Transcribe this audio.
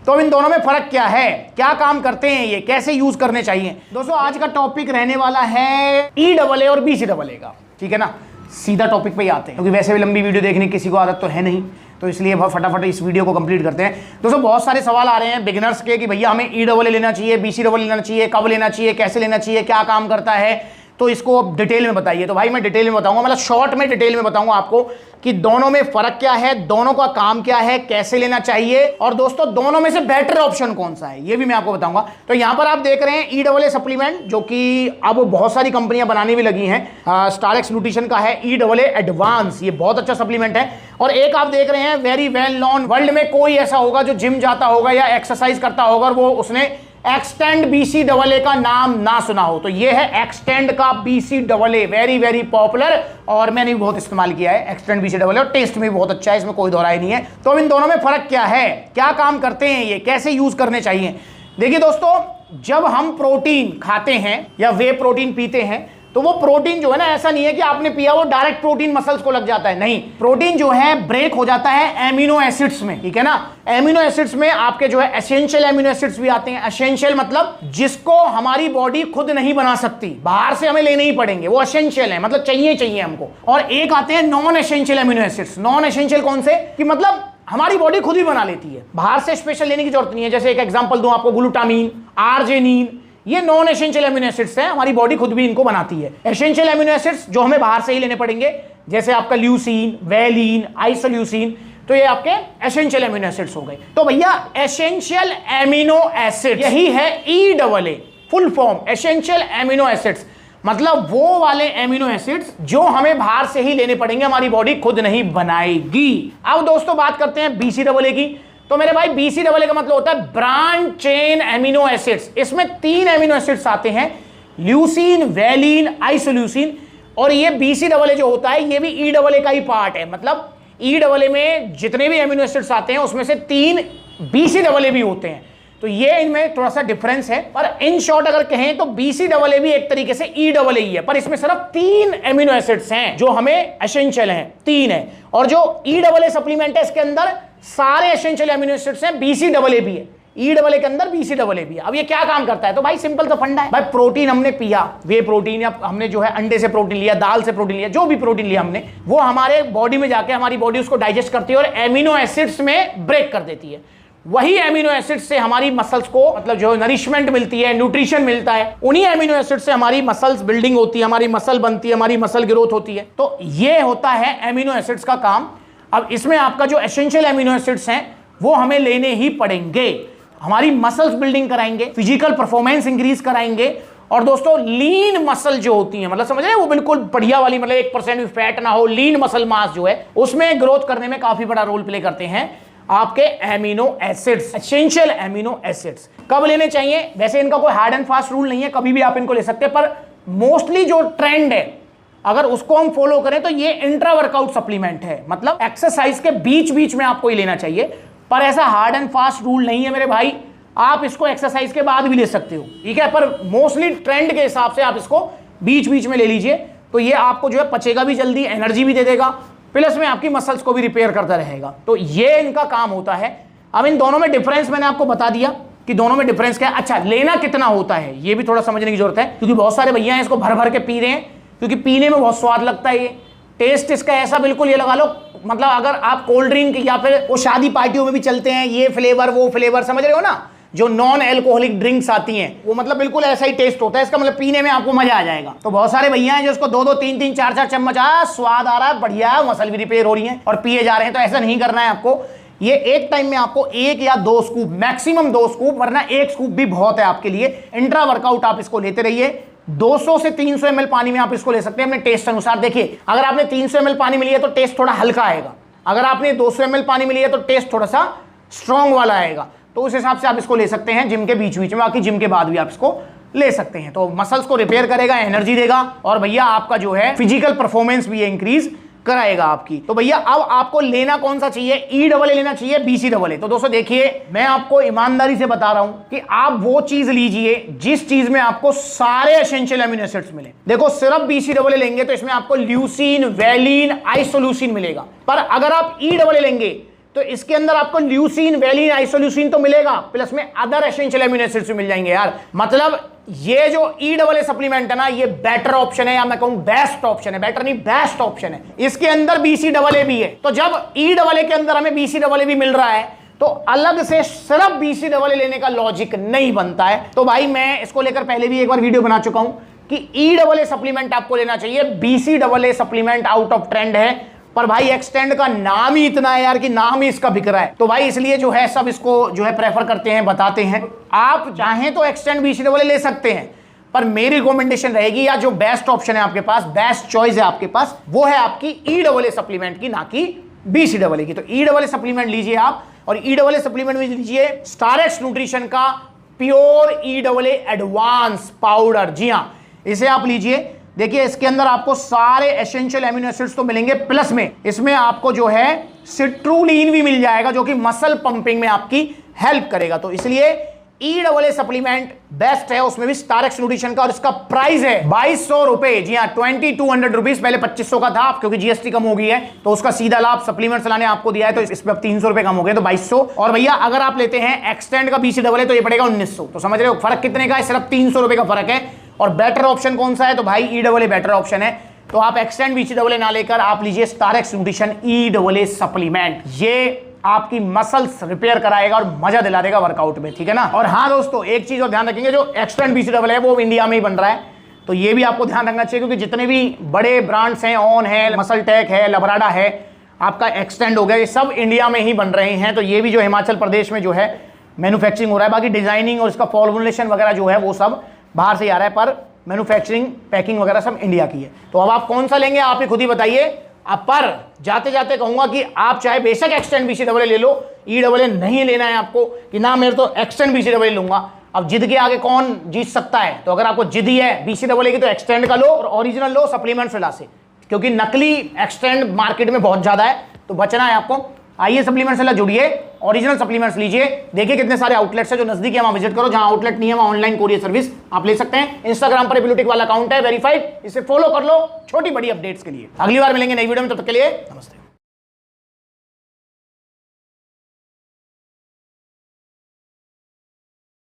तो अब इन दोनों में फर्क क्या है, क्या काम करते हैं ये, कैसे यूज करने चाहिए। दोस्तों आज का टॉपिक रहने वाला है EAA और BCAA का, ठीक है ना। सीधा टॉपिक पे ही आते हैं क्योंकि वैसे भी लंबी वीडियो देखने की किसी को आदत तो है नहीं, तो इसलिए फटाफट इस वीडियो को कंप्लीट करते हैं। दोस्तों बहुत सारे सवाल आ रहे हैं बिगिनर्स के कि भैया हमें EAA लेना चाहिए, BCAA लेना चाहिए, कब लेना चाहिए, कैसे लेना चाहिए, क्या काम करता है, तो इसको डिटेल में बताइए। तो भाई मैं डिटेल में बताऊंगा, मतलब शॉर्ट में डिटेल में बताऊंगा आपको कि दोनों में फर्क क्या है, दोनों का काम क्या है, कैसे लेना चाहिए, और दोस्तों दोनों में से बेटर ऑप्शन कौन सा है ये भी मैं आपको बताऊंगा। तो यहां पर आप देख रहे हैं EAA सप्लीमेंट, जो कि अब बहुत सारी कंपनियां बनाने भी लगी हैं। स्टारएक्स न्यूट्रिशन का है EAA एडवांस, ये बहुत अच्छा सप्लीमेंट है। और एक आप देख रहे हैं वेरी वेल नोन, वर्ल्ड में कोई ऐसा होगा जो जिम जाता होगा या एक्सरसाइज करता होगा और वो उसने एक्सटेंड BCAA का नाम ना सुना हो, तो ये है एक्सटेंड का BCAA, वेरी वेरी पॉपुलर, और मैंने भी बहुत इस्तेमाल किया है एक्सटेंड BCAA, और टेस्ट में भी बहुत अच्छा है, इसमें कोई दोहराई नहीं है। तो अब इन दोनों में फर्क क्या है, क्या काम करते हैं ये, कैसे यूज करने चाहिए। देखिए दोस्तों, जब हम प्रोटीन खाते हैं या वे प्रोटीन पीते हैं, तो वो प्रोटीन जो है ना, ऐसा नहीं है कि आपने पिया वो डायरेक्ट प्रोटीन मसल्स को लग जाता है, नहीं। प्रोटीन जो है ब्रेक हो जाता है एमिनो एसिड्स में, ठीक है ना। एमिनो एसिड्स में आपके जो है एसेंशियल एमिनो एसिड्स भी आते हैं। एसेंशियल मतलब जिसको हमारी बॉडी खुद नहीं बना सकती, बाहर से हमें लेने ही पड़ेंगे, वो एसेंशियल है, मतलब चाहिए हमको। और एक आते हैं non essential amino acids. Non essential कौन से, कि मतलब हमारी बॉडी खुद ही बना लेती है, बाहर से स्पेशल लेने की जरूरत नहीं है। जैसे एक एग्जांपल दूं आपको, ग्लूटामीन, आर्जिनिन, ये नॉन एसेंशियल एमिनो एसिड्स हैं, हमारी बॉडी खुद भी इनको बनाती है। एसेंशियल एमिनो एसिड्स जो हमें बाहर से ही लेने पड़ेंगे, जैसे आपका ल्यूसीन, वेलिन, आइसोल्यूसिन, तो ये आपके एसेंशियल एमिनो एसिड्स हो गए। तो भैया एसेंशियल एमिनो एसिड यही है EAA, full form essential amino acids, मतलब वो वाले एमिनो एसिड्स जो हमें बाहर से ही लेने पड़ेंगे, हमारी बॉडी खुद नहीं बनाएगी। अब दोस्तों बात करते हैं BCAA की। तो मेरे भाई BCAA का मतलब होता है ब्रांच चेन एमिनो एसिड्स। इसमें 3 एमिनो एसिड्स आते हैं, ल्यूसीन, वेलिन, आइसोल्यूसिन। और ये BCAA जो होता है ये भी EAA का ही पार्ट है, मतलब EAA में जितने भी एमिनो एसिड्स आते हैं उसमें से 3 BCAA भी होते हैं। तो ये इनमें थोड़ा सा डिफरेंस है, पर इन शॉर्ट अगर कहें तो BCAA भी एक तरीके से EAA ही है, पर इसमें सिर्फ 3 एमिनो एसिड्स हैं जो हमें एसेंशियल हैं, 3 है। और जो EAA सप्लीमेंट है इसके अंदर सारे एसेंशियल एमिनो एसिड्स हैं, BCAA भी है, EAA के अंदर BCAA भी है। अब ये क्या काम करता है, तो भाई सिंपल तो फंडा है। भाई प्रोटीन हमने पिया, वे प्रोटीन, या हमने जो है अंडे से प्रोटीन लिया, दाल से प्रोटीन लिया, जो भी प्रोटीन लिया हमने, वो हमारे बॉडी में जाके हमारी बॉडी उसको डाइजेस्ट करती है और एमिनो एसिड्स में ब्रेक कर देती है। वही एमिनो एसिड से हमारी मसल्स को मतलब जो नरिशमेंट मिलती है, न्यूट्रिशन मिलता है, उन्हीं एमिनो एसिड से हमारी मसल्स बिल्डिंग होती है, हमारी मसल बनती है, हमारी मसल ग्रोथ होती है। तो ये होता है एमिनो एसिड्स का काम। अब इसमें आपका जो एसेंशियल एमिनो एसिड्स हैं वो हमें लेने ही पड़ेंगे, हमारी मसल्स बिल्डिंग कराएंगे, फिजिकल परफॉर्मेंस इंक्रीज कराएंगे। और दोस्तों लीन मसल जो होती है, मतलब समझ रहे हैं, वो बिल्कुल बढ़िया वाली, मतलब 1% भी फैट ना हो, लीन मसल मास जो है उसमें ग्रोथ करने में काफी बड़ा रोल प्ले करते हैं आपके amino acids, essential amino acids. कब लेने चाहिए, वैसे इनका कोई हार्ड एंड फास्ट रूल नहीं है, कभी भी आप इनको ले सकते हैं, पर मोस्टली जो ट्रेंड है अगर उसको हम फॉलो करें तो ये इंट्रा वर्कआउट सप्लीमेंट है, मतलब एक्सरसाइज के बीच बीच में आपको ही लेना चाहिए। पर ऐसा हार्ड एंड फास्ट रूल नहीं है मेरे भाई, आप इसको एक्सरसाइज के बाद भी ले सकते हो, ठीक है, पर मोस्टली ट्रेंड के हिसाब से आप इसको बीच बीच में ले लीजिए, तो ये आपको जो है पचेगा भी जल्दी, एनर्जी भी दे देगा, प्लस में आपकी मसल्स को भी रिपेयर करता रहेगा। तो ये इनका काम होता है। अब इन दोनों में डिफरेंस मैंने आपको बता दिया कि दोनों में डिफरेंस क्या है। अच्छा, लेना कितना होता है ये भी थोड़ा समझने की जरूरत है, क्योंकि बहुत सारे भैया हैं इसको भर भर के पी रहे हैं, क्योंकि पीने में बहुत स्वाद लगता है। ये टेस्ट इसका ऐसा बिल्कुल, ये लगा लो, मतलब अगर आप कोल्ड ड्रिंक या फिर वो शादी पार्टियों में भी चलते हैं, ये फ्लेवर वो फ्लेवर, समझ रहे हो ना, जो नॉन एल्कोहलिक ड्रिंक्स आती हैं, वो मतलब बिल्कुल ऐसा ही टेस्ट होता है इसका, मतलब पीने में आपको मजा आ जाएगा। तो बहुत सारे भैया हैं जो इसको 2-2, 3-3, 4-4 चम्मच, स्वाद आ रहा है, बढ़िया, मसल भी रिपेयर हो रही है और पिए जा रहे हैं। तो ऐसा नहीं करना है आपको। ये एक टाइम में आपको 1 या 2 स्कूप, मैक्सिमम 2 स्कूप, वरना 1 स्कूप भी बहुत है आपके लिए। इंट्रा वर्कआउट आप इसको लेते रहिए। 200 से 300 ml पानी में आप इसको ले सकते हैं अपने टेस्ट अनुसार। देखिए, अगर आपने 300 ml पानी में लिया तो टेस्ट थोड़ा हल्का आएगा, अगर आपने 200 ml पानी में लिया तो टेस्ट थोड़ा सा स्ट्रॉन्ग वाला आएगा। तो उस हिसाब से आप इसको ले सकते हैं जिम के बीच बीच में, बाकी जिम के बाद भी आप इसको ले सकते हैं। तो मसल्स को रिपेयर करेगा, एनर्जी देगा, और भैया आपका जो है फिजिकल परफॉर्मेंस भी इंक्रीज कराएगा आपकी। तो भैया अब आपको लेना कौन सा चाहिए, EAA लेना चाहिए, BCAA? तो दोस्तों देखिए, मैं आपको ईमानदारी से बता रहा हूं कि आप वो चीज लीजिए जिस चीज में आपको सारे एसेंशियल एमिनो एसिड्स मिले। देखो, सिर्फ BCAA लेंगे तो इसमें आपको ल्यूसीन, वेलिन, आइसोल्यूसिन मिलेगा, पर अगर आप EAA लेंगे तो इसके अंदर आपको ल्यूसीन, वेलिन, आइसोल्यूसिन तो मिलेगा, प्लस में अदर एसेंशियल अमीनो एसिड्स भी मिल जाएंगे यार। मतलब ये जो ई डबल ए सप्लीमेंट है ना, ये बेटर ऑप्शन है, या मैं कहूं बेस्ट ऑप्शन है, बेटर नहीं बेस्ट ऑप्शन है। इसके अंदर बीसी डबल ए भी है, तो जब ई डबल ए के अंदर हमें बीसी डबल ए भी मिल रहा है तो अलग से सिर्फ बीसी डबल ए लेने का लॉजिक नहीं बनता है। तो भाई मैं इसको लेकर पहले भी एक बार वीडियो बना चुका हूं कि ई डबल ए सप्लीमेंट आपको लेना चाहिए। BC double A supplement out of trend है, पर भाई एक्सटेंड का नाम ही इतना है यार कि नाम ही इसका बिक रहा है, तो भाई इसलिए जो है सब इसको जो है प्रेफर करते हैं, बताते हैं। आप चाहें तो एक्सटेंड बीसी डबल ए ले सकते हैं, पर मेरी रिकमेंडेशन रहेगी या जो बेस्ट ऑप्शन है आपके पास, बेस्ट चॉइस है आपके पास, वो है आपकी ई डबल ए सप्लीमेंट की, ना कि बीसी डबल ए की। तो ई डबल ए सप्लीमेंट लीजिए आप, और ई डबल ए सप्लीमेंट में लीजिए स्टारएक्स न्यूट्रिशन का pure E double A advance powder. जी हाँ, इसे आप लीजिए। देखिए इसके अंदर आपको सारे एसेंशियल एमिनो एसिड्स तो मिलेंगे, प्लस में इसमें आपको जो है सिट्रुलिन भी मिल जाएगा, जो कि मसल पंपिंग में आपकी हेल्प करेगा। तो इसलिए ई डबल ए सप्लीमेंट बेस्ट है, उसमें भी स्टारएक्स न्यूट्रिशन का, और इसका प्राइस है 2200 रुपए। जी हाँ, 2200 रुपीज, पहले 2500 का था, क्योंकि जीएसटी कम हो गई है तो उसका सीधा लाभ सप्लीमेंट्स लाने आपको दिया है, तो इस पे अब 300 रुपए कम हो गए, तो 2200। और भैया अगर आप लेते हैं एक्सटेंड का बीसी डबल ए तो ये पड़ेगा 1900। तो समझ रहे हो फर्क कितने का है, सिर्फ 300 रुपए का फर्क है। और बेटर ऑप्शन कौन सा है, तो भाई ई डबल ए बेटर ऑप्शन है। तो आप एक्सटेंड बीसी डबल ए ना लेकर आप लीजिए StarX nutrition E double A supplement. ये आपकी मसल्स रिपेयर कराएगा और मजा दिला देगा वर्कआउट में, ठीक है ना। और हाँ दोस्तों, एक चीज और ध्यान रखेंगे, जो एक्सटेंड बीसी डबल है वो इंडिया में ही बन रहा है, तो ये भी आपको ध्यान रखना चाहिए, क्योंकि जितने भी बड़े ब्रांड्स हैं, ऑन है, मसल टेक है, लबराडा है, आपका एक्सटेंड हो गया, ये सब इंडिया में ही बन रहे हैं। तो ये भी जो हिमाचल प्रदेश में जो है मैन्युफैक्चरिंग हो रहा है, बाकी डिजाइनिंग और इसका फॉर्मुलेशन वगैरह जो है वो सब बाहर से आ रहा है, पर मैन्युफैक्चरिंग पैकिंग वगैरह सब इंडिया की है। तो अब आप कौन सा लेंगे आप ही खुद ही बताइए। अब पर जाते जाते कहूंगा कि आप चाहे बेशक एक्सटेंड बीसी डबल ए ले लो, ई डबल ए नहीं लेना है आपको कि ना मेरे तो एक्सटेंड बीसी डबल ए लूंगा। अब जिद के आगे कौन जीत सकता है, तो अगर आपको जिद ही है बीसी डबल ए की तो एक्सटेंड का लो और ओरिजिनल लो सप्लीमेंट फिला से, क्योंकि नकली एक्सटेंड मार्केट में बहुत ज्यादा है, तो बचना है आपको। आइए सप्लीमेंट से जुड़िए, ओरिजिनल सप्लीमेंट्स लीजिए। देखिए कितने सारे आउटलेट्स है, जो नजदीक है वहां विजिट करो, जहां आउटलेट नहीं है वहां ऑनलाइन कोरियर सर्विस आप ले सकते हैं। इंस्टाग्राम पर ब्लूटिक वाला अकाउंट है वेरीफाइड, इसे फॉलो कर लो छोटी बड़ी अपडेट्स के लिए। अगली बार मिलेंगे नई वीडियो में, तब तक के लिए नमस्ते।